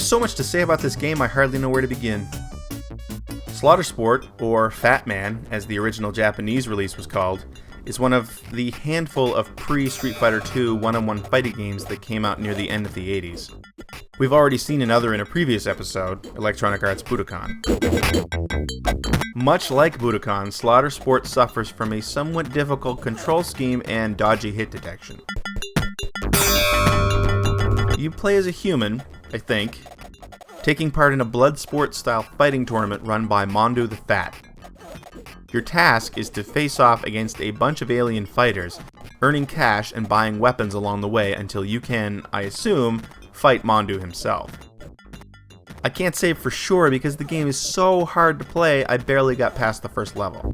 There's so much to say about this game I hardly know where to begin. Slaughter Sport, or Fat Man, as the original Japanese release was called, is one of the handful of pre-Street Fighter II one-on-one fighting games that came out near the end of the 80s. We've already seen another in a previous episode, Electronic Arts Budokan. Much like Budokan, Slaughter Sport suffers from a somewhat difficult control scheme and dodgy hit detection. You play as a human, I think, taking part in a blood sport-style fighting tournament run by Mondu the Fat. Your task is to face off against a bunch of alien fighters, earning cash and buying weapons along the way until you can, I assume, fight Mondu himself. I can't say for sure because the game is so hard to play, I barely got past the first level.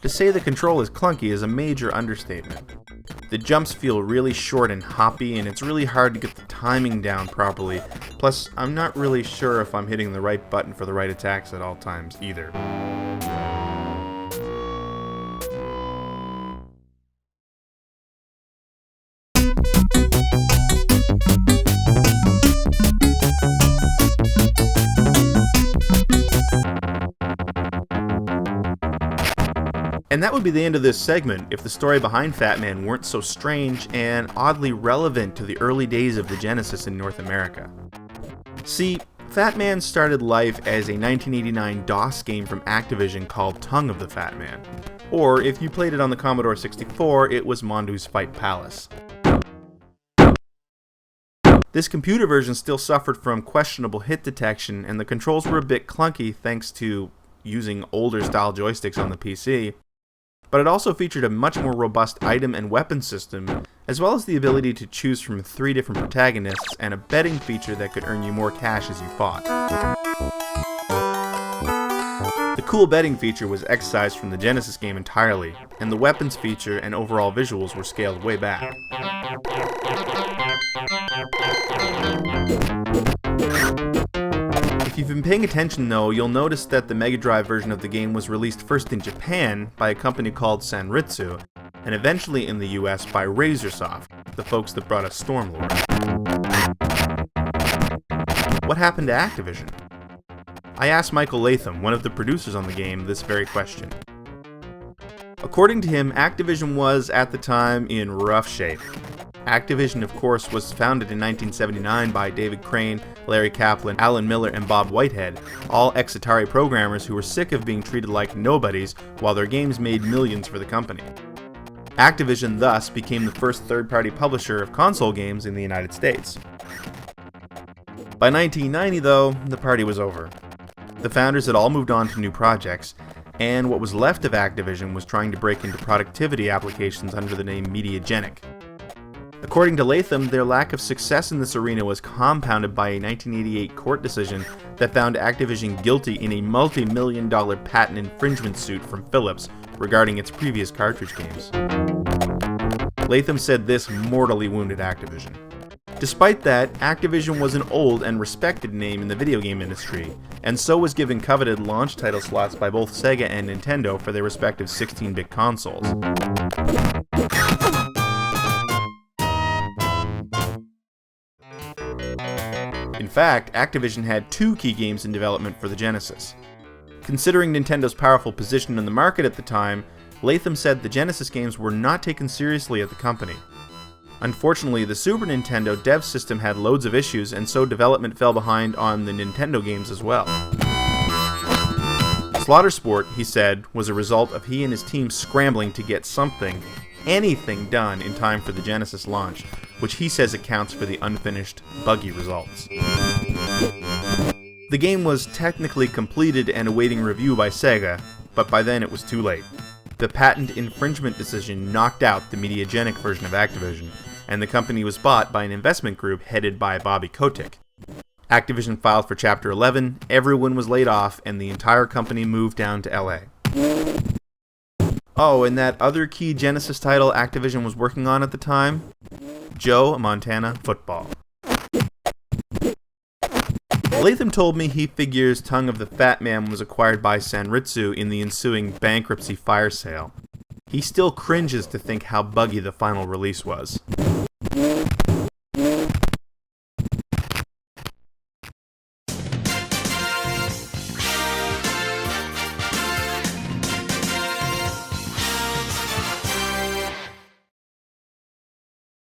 To say the control is clunky is a major understatement. The jumps feel really short and hoppy, and it's really hard to get the timing down properly. Plus, I'm not really sure if I'm hitting the right button for the right attacks at all times either. And that would be the end of this segment if the story behind Fat Man weren't so strange and oddly relevant to the early days of the Genesis in North America. See, Fat Man started life as a 1989 DOS game from Activision called Tongue of the Fat Man. Or, if you played it on the Commodore 64, it was Mondu's Fight Palace. This computer version still suffered from questionable hit detection, and the controls were a bit clunky thanks to using older style joysticks on the PC. But it also featured a much more robust item and weapon system, as well as the ability to choose from 3 different protagonists and a betting feature that could earn you more cash as you fought. The cool betting feature was excised from the Genesis game entirely, and the weapons feature and overall visuals were scaled way back. If you've been paying attention though, you'll notice that the Mega Drive version of the game was released first in Japan by a company called Sanritsu, and eventually in the US by Razorsoft, the folks that brought us Stormlord. What happened to Activision? I asked Michael Latham, one of the producers on the game, this very question. According to him, Activision was, at the time, in rough shape. Activision, of course, was founded in 1979 by David Crane, Larry Kaplan, Alan Miller, and Bob Whitehead, all ex-Atari programmers who were sick of being treated like nobodies while their games made millions for the company. Activision thus became the first third-party publisher of console games in the United States. By 1990, though, the party was over. The founders had all moved on to new projects, and what was left of Activision was trying to break into productivity applications under the name Mediagenic. According to Latham, their lack of success in this arena was compounded by a 1988 court decision that found Activision guilty in a multi-million-dollar patent infringement suit from Philips regarding its previous cartridge games. Latham said this mortally wounded Activision. Despite that, Activision was an old and respected name in the video game industry, and so was given coveted launch title slots by both Sega and Nintendo for their respective 16-bit consoles. In fact, Activision had 2 key games in development for the Genesis. Considering Nintendo's powerful position in the market at the time, Latham said the Genesis games were not taken seriously at the company. Unfortunately, the Super Nintendo dev system had loads of issues, and so development fell behind on the Nintendo games as well. Slaughter Sport, he said, was a result of he and his team scrambling to get anything done in time for the Genesis launch, which he says accounts for the unfinished, buggy results. The game was technically completed and awaiting review by Sega, but by then it was too late. The patent infringement decision knocked out the Mediagenic version of Activision, and the company was bought by an investment group headed by Bobby Kotick. Activision filed for Chapter 11, everyone was laid off, and the entire company moved down to LA. Oh, and that other key Genesis title Activision was working on at the time? Joe Montana Football. Latham told me he figures Tongue of the Fat Man was acquired by Sanritsu in the ensuing bankruptcy fire sale. He still cringes to think how buggy the final release was.